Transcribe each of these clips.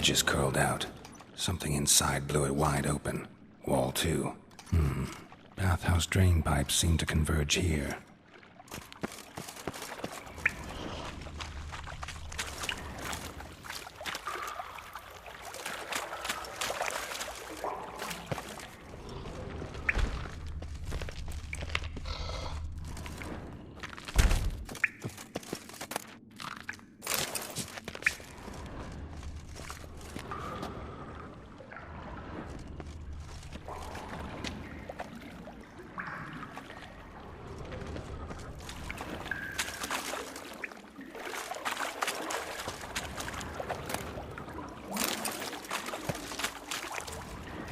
Edges curled out. Something inside blew it wide open. Wall too. Bathhouse drain pipes seem to converge here.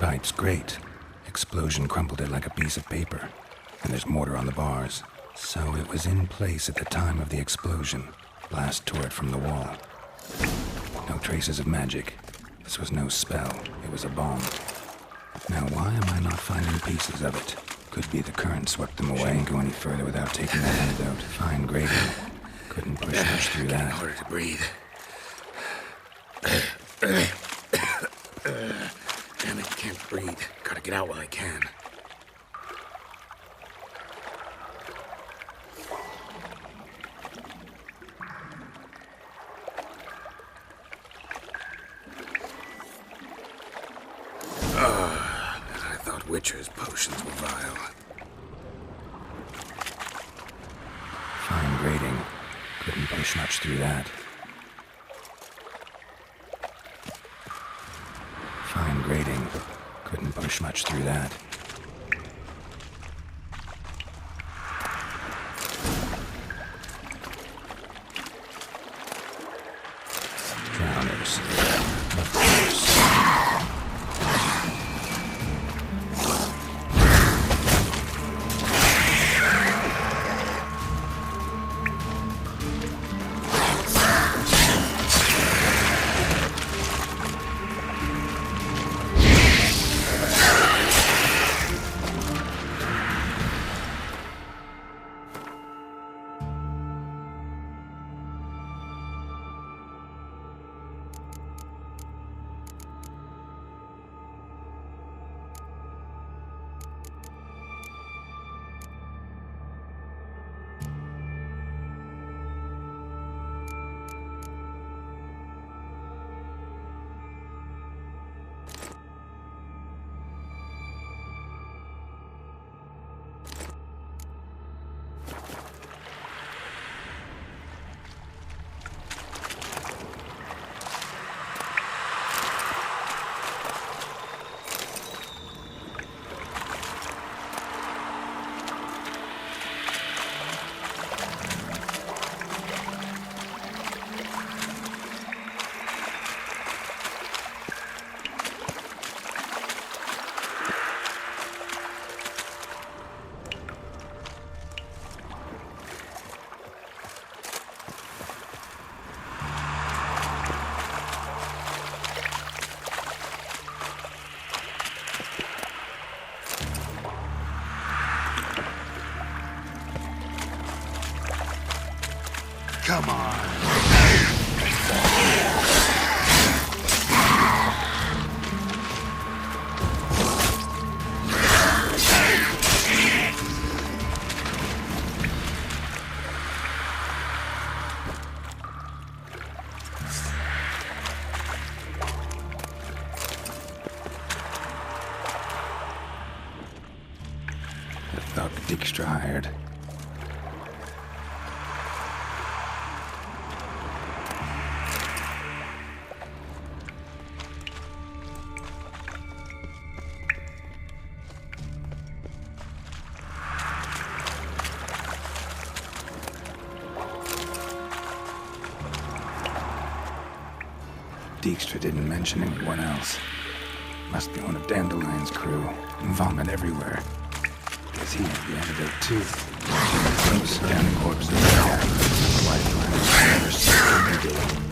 Pipes grate. Explosion crumpled it like a piece of paper. And there's mortar on the bars. So it was in place at the time of the explosion. Blast tore it from the wall. No traces of magic. This was no spell. It was a bomb. Now why am I not finding pieces of it? Could be the current swept them away. Shouldn't go any further without taking that antidote. Fine grating. Couldn't push much through that. Harder to breathe. Damn it, can't breathe. Gotta get out while I can. I thought Witcher's potions were vile. Fine grating. Couldn't push much through that. Fine grating. Couldn't push much through that. Drowners. Of course. Come on. The thug Dijkstra hired. Dijkstra didn't mention anyone else. Must be one of Dandelion's crew. Vomit everywhere. Guess he had the antidote too. Close down the corpse of the cat. Lifeline is never seen.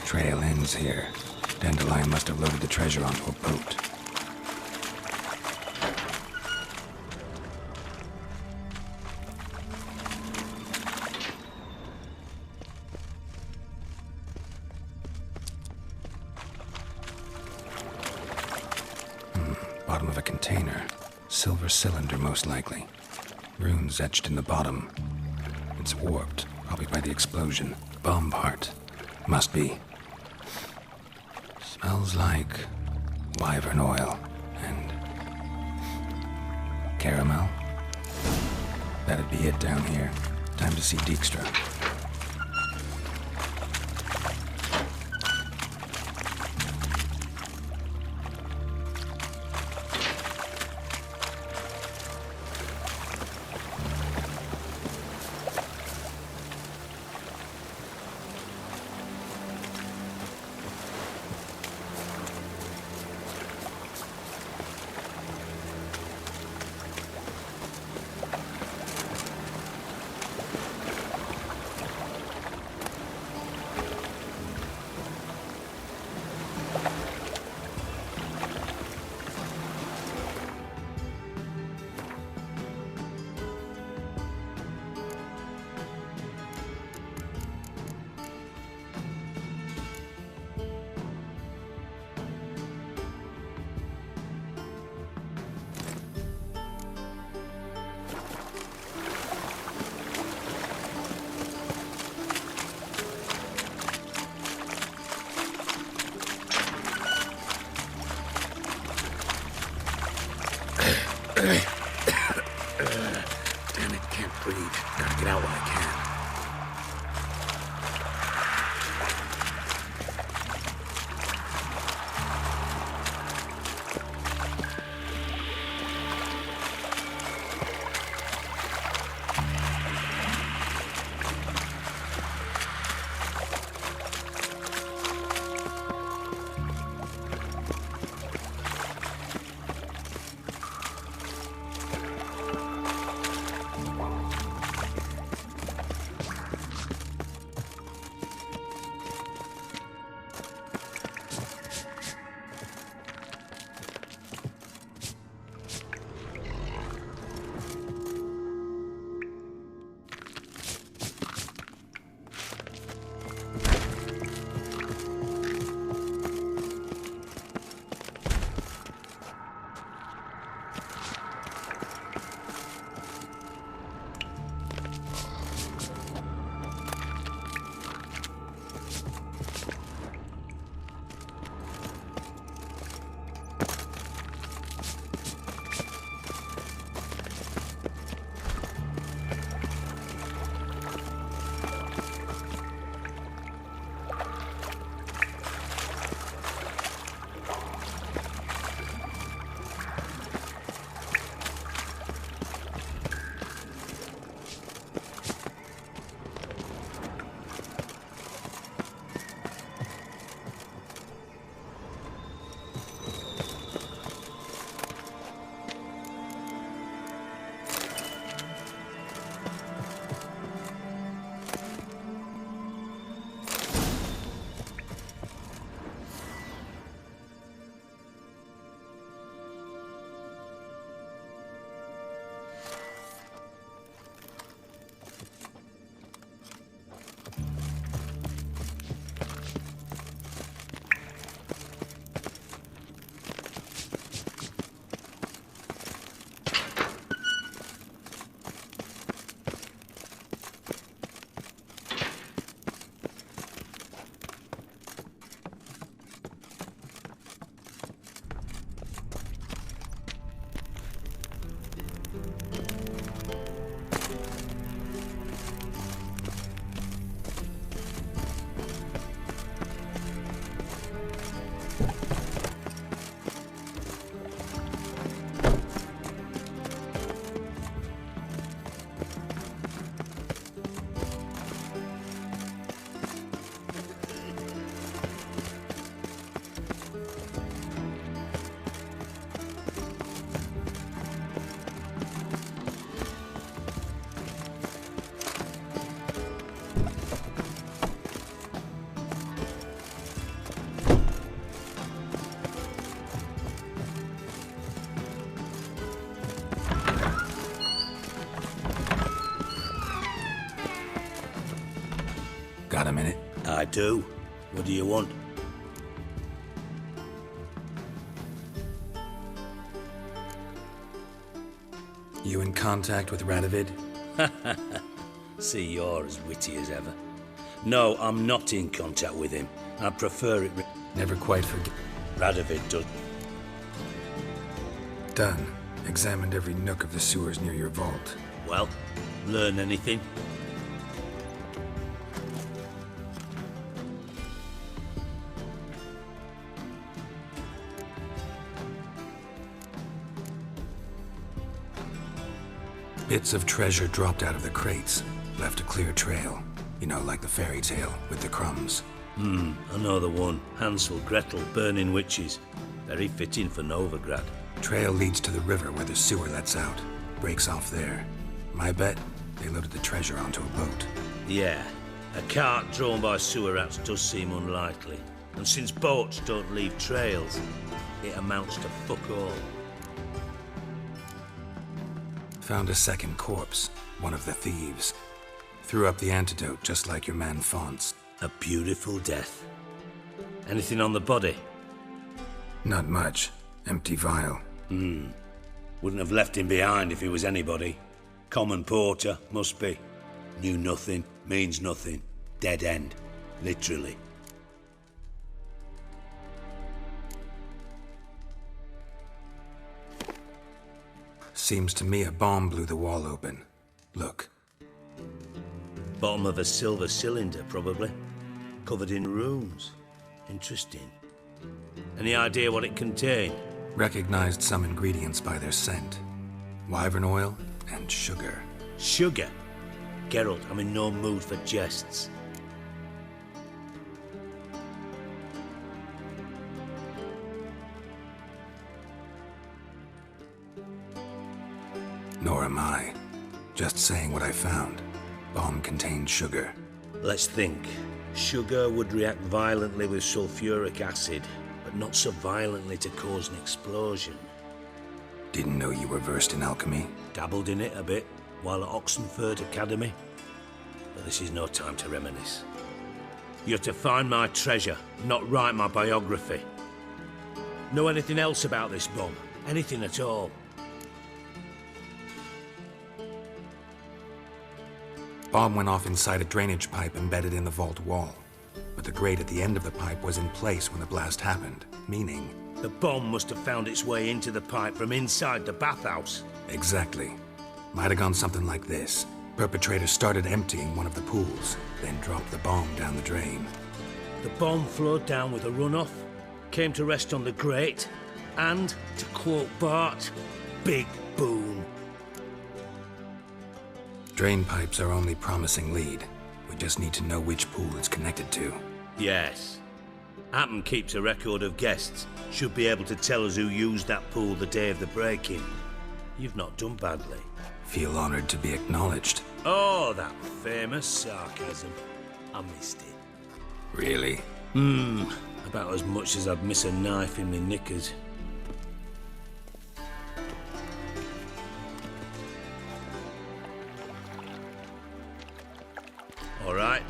Trail ends here. Dandelion must have loaded the treasure onto a boat. Bottom of a container. Silver cylinder, most likely. Runes etched in the bottom. It's warped, probably by the explosion. Bomb part. Must be. Smells like wyvern oil and caramel. That'd be it down here. Time to see Dijkstra. I do. What do you want? You in contact with Radovid? See, you're as witty as ever. No, I'm not in contact with him. I prefer it... Never quite forget. Radovid does... Done. Examined every nook of the sewers near your vault. Well, learn anything? Bits of treasure dropped out of the crates. Left a clear trail. You know, like the fairy tale, with the crumbs. I know the one. Hansel, Gretel, burning witches. Very fitting for Novigrad. Trail leads to the river where the sewer lets out. Breaks off there. My bet, they loaded the treasure onto a boat. Yeah, a cart drawn by sewer rats does seem unlikely. And since boats don't leave trails, it amounts to fuck all. Found a second corpse, one of the thieves. Threw up the antidote just like your man Fonts. A beautiful death. Anything on the body? Not much. Empty vial. Wouldn't have left him behind if he was anybody. Common porter, must be. Knew nothing, means nothing. Dead end. Literally. Seems to me a bomb blew the wall open. Look. Bottom of a silver cylinder, probably. Covered in runes. Interesting. Any idea what it contained? Recognized some ingredients by their scent. Wyvern oil and sugar. Sugar? Geralt, I'm in no mood for jests. Nor am I. Just saying what I found. Bomb contained sugar. Let's think. Sugar would react violently with sulfuric acid, but not so violently to cause an explosion. Didn't know you were versed in alchemy. Dabbled in it a bit while at Oxenford Academy. But this is no time to reminisce. You're to find my treasure, not write my biography. Know anything else about this bomb? Anything at all? Bomb went off inside a drainage pipe embedded in the vault wall. But the grate at the end of the pipe was in place when the blast happened, meaning... The bomb must have found its way into the pipe from inside the bathhouse. Exactly. Might have gone something like this. Perpetrator started emptying one of the pools, then dropped the bomb down the drain. The bomb flowed down with a runoff, came to rest on the grate, and, to quote Bart, big boom. Drain pipes are only promising lead. We just need to know which pool it's connected to. Yes. Appen keeps a record of guests. Should be able to tell us who used that pool the day of the break-in. You've not done badly. Feel honored to be acknowledged. Oh, that famous sarcasm. I missed it. Really? About as much as I'd miss a knife in my knickers. All right.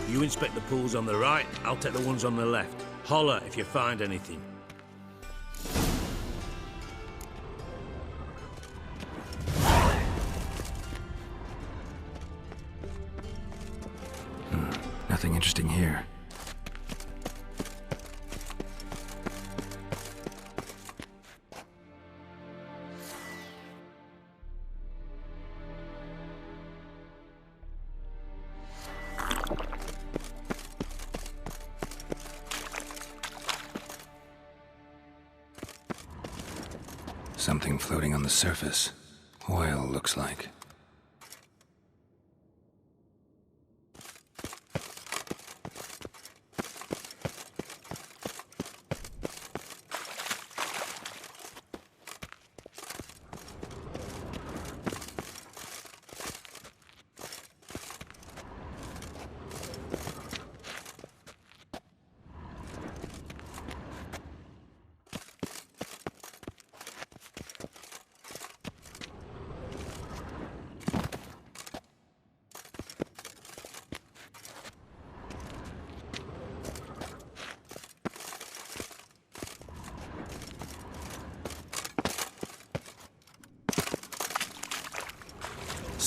You inspect the pools on the right, I'll take the ones on the left. Holler if you find anything. Nothing interesting here. Something floating on the surface. Oil, looks like.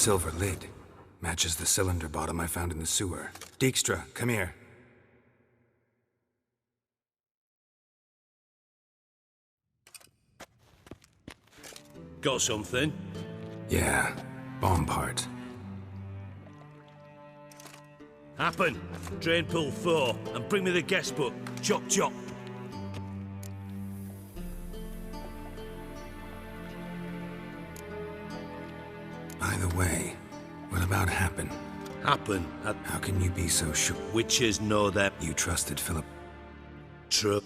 silver lid. Matches the cylinder bottom I found in the sewer. Dijkstra, come here. Got something? Yeah, bomb part. Happen. Drain pool 4, and bring me the guest book. Chop chop. By the way, what about Happen? Happen. How can you be so sure? Witches know that. You trusted Philip. True.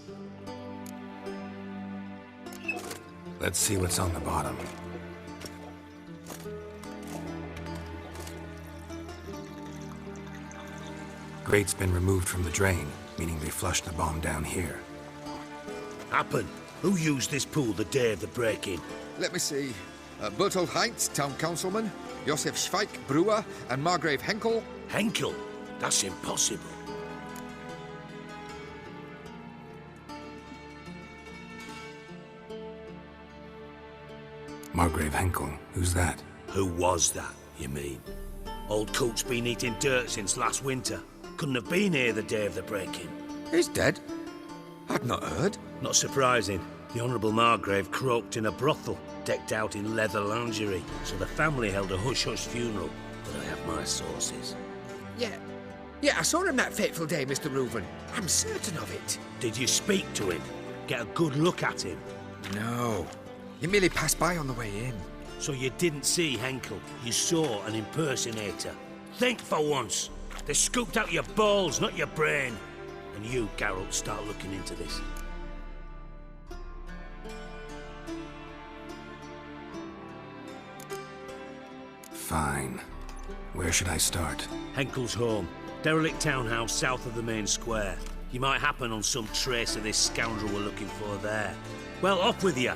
Let's see what's on the bottom. Grate's been removed from the drain, meaning they flushed the bomb down here. Happen. Who used this pool the day of the break-in? Let me see. Bertolt Heinz, town councilman, Josef Schweik, brewer, and Margrave Henkel. Henkel? That's impossible. Margrave Henkel, who's that? Who was that, you mean? Old Coot's been eating dirt since last winter. Couldn't have been here the day of the break-in. He's dead? I'd not heard. Not surprising. The Honourable Margrave croaked in a brothel, decked out in leather lingerie, so the family held a hush-hush funeral. But I have my sources. Yeah, I saw him that fateful day, Mr. Reuven. I'm certain of it. Did you speak to him? Get a good look at him? No. He merely passed by on the way in. So you didn't see Henkel, you saw an impersonator. Think for once. They scooped out your balls, not your brain. And you, Geralt, start looking into this. Fine. Where should I start? Henkel's home. Derelict townhouse south of the main square. You might happen on some trace of this scoundrel we're looking for there. Well, up with you.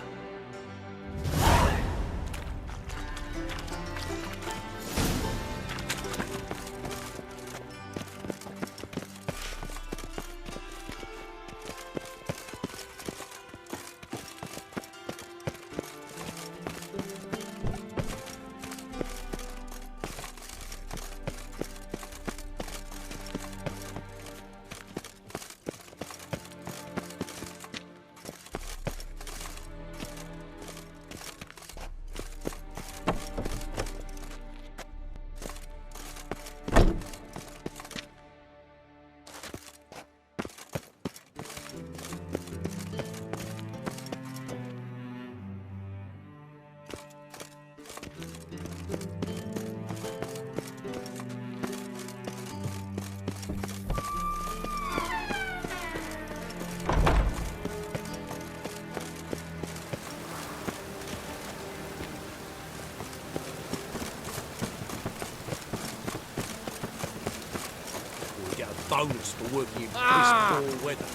Bonus for working in piss-poor weather.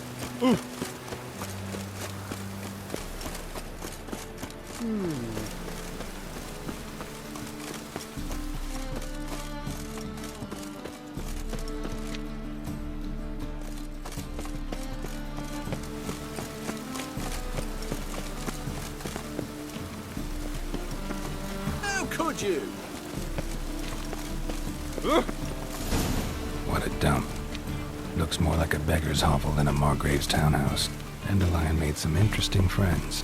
How could you? What a dump. Looks more like a beggar's hovel than a Margrave's townhouse. Dandelion made some interesting friends.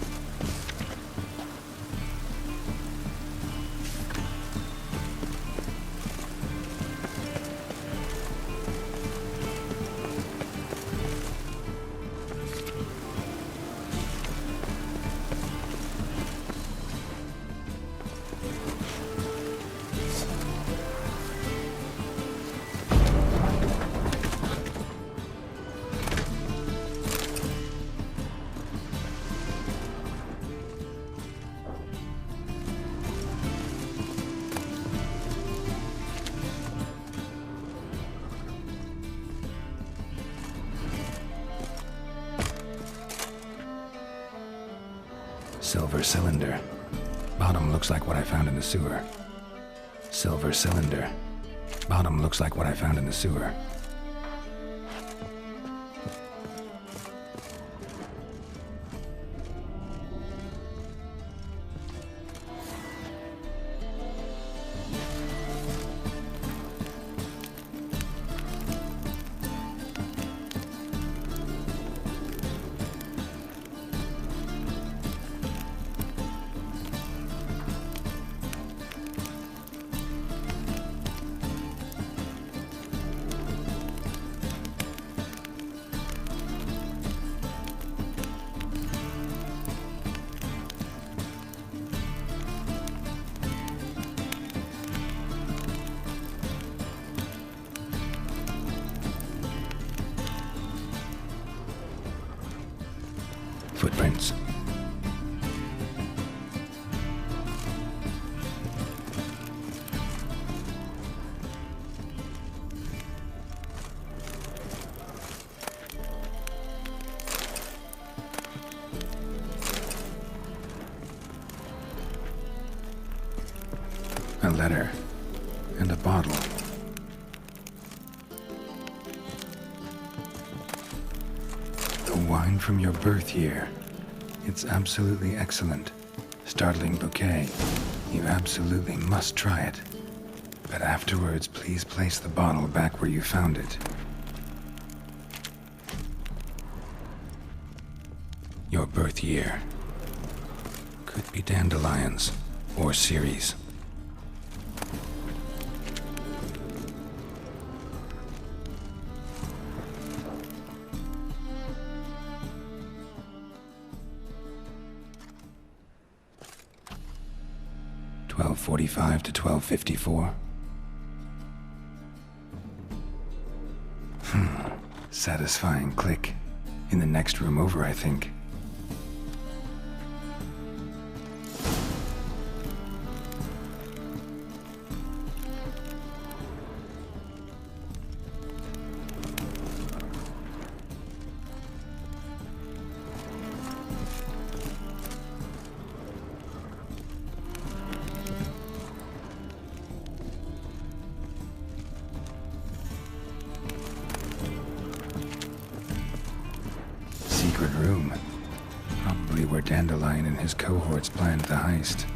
Silver cylinder. Bottom looks like what I found in the sewer. Silver cylinder. Bottom looks like what I found in the sewer. Footprints. A letter and a bottle. The wine from your birth year. It's absolutely excellent. Startling bouquet. You absolutely must try it. But afterwards, please place the bottle back where you found it. Your birth year. Could be dandelions or Ceres. .45 to 12:54. Satisfying click. In the next room over, I think. Secret room. Probably where Dandelion and his cohorts planned the heist.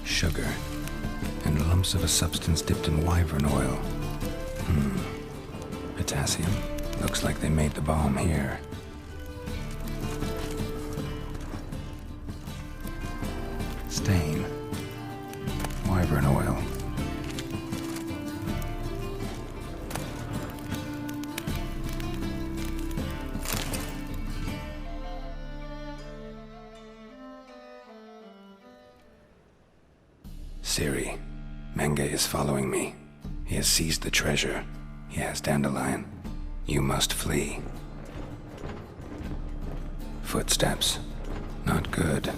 Sugar. And lumps of a substance dipped in wyvern oil. Potassium. Looks like they made the bomb here. Stain. Wyvern oil. Ciri, Menge is following me. He has seized the treasure. He has Dandelion. You must flee. Footsteps. Not good.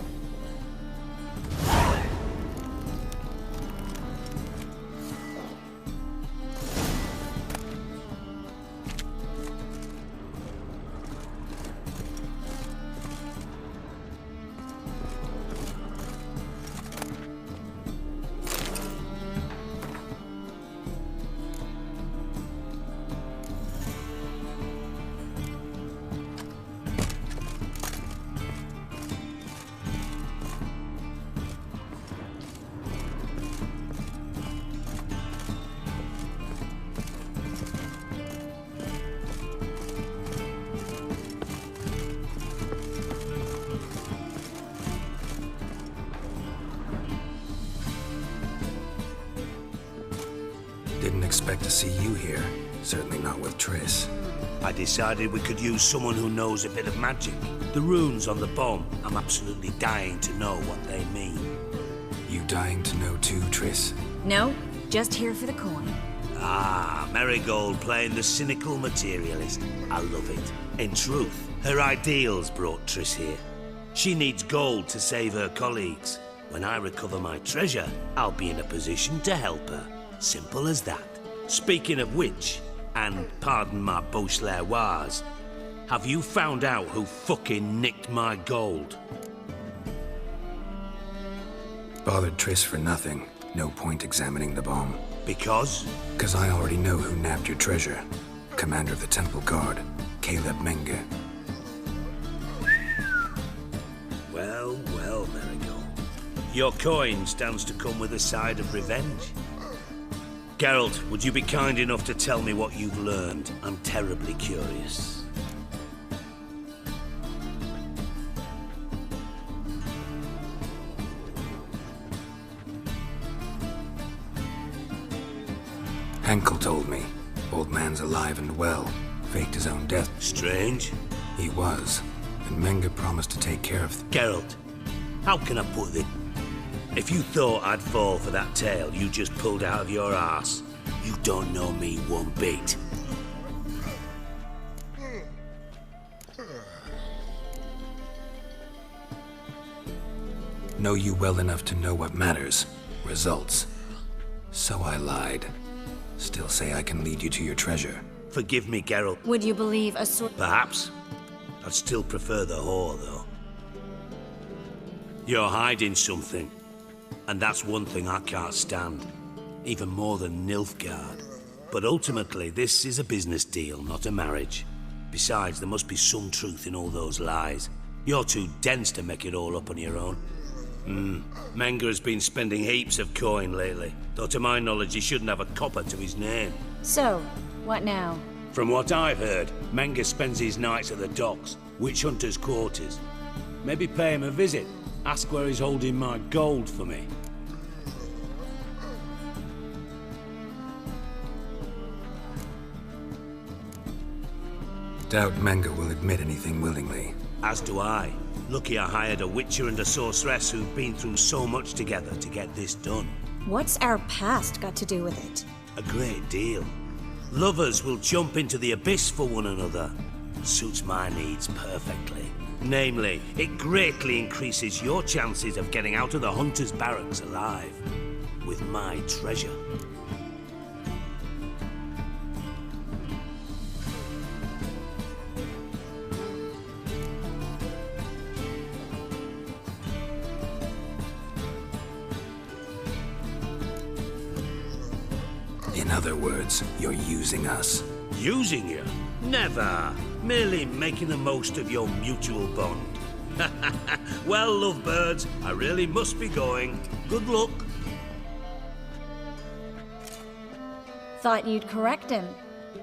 Didn't expect to see you here. Certainly not with Triss. I decided we could use someone who knows a bit of magic. The runes on the bomb, I'm absolutely dying to know what they mean. You dying to know too, Triss? No, just here for the coin. Ah, Marigold playing the cynical materialist. I love it. In truth, her ideals brought Triss here. She needs gold to save her colleagues. When I recover my treasure, I'll be in a position to help her. Simple as that. Speaking of which, and pardon my Beauclervoise, have you found out who fucking nicked my gold? Bothered Triss for nothing. No point examining the bomb. Because? Because I already know who nabbed your treasure. Commander of the Temple Guard, Caleb Menge. Well, well, Marigold. Your coin stands to come with a side of revenge. Geralt, would you be kind enough to tell me what you've learned? I'm terribly curious. Henkel told me. Old man's alive and well. Faked his own death. Strange. He was. And Menge promised to take care of... Geralt, How can I put it? If you thought I'd fall for that tale you just pulled out of your arse, you don't know me one bit. Know you well enough to know what matters. Results. So I lied. Still say I can lead you to your treasure. Forgive me, Geralt. Would you believe a sword? Perhaps. I'd still prefer the whore, though. You're hiding something. And that's one thing I can't stand. Even more than Nilfgaard. But ultimately, this is a business deal, not a marriage. Besides, there must be some truth in all those lies. You're too dense to make it all up on your own. Menge has been spending heaps of coin lately, though to my knowledge he shouldn't have a copper to his name. So, what now? From what I've heard, Menge spends his nights at the docks, witch hunters' quarters. Maybe pay him a visit, ask where he's holding my gold for me. Doubt Menge will admit anything willingly. As do I. Lucky I hired a witcher and a sorceress who've been through so much together to get this done. What's our past got to do with it? A great deal. Lovers will jump into the abyss for one another. Suits my needs perfectly. Namely, it greatly increases your chances of getting out of the hunter's barracks alive. With my treasure. In other words, you're using us. Using you? Never. Merely making the most of your mutual bond. Well, lovebirds, I really must be going. Good luck. Thought you'd correct him.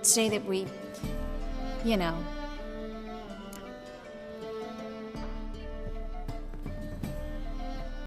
Say that we, you know,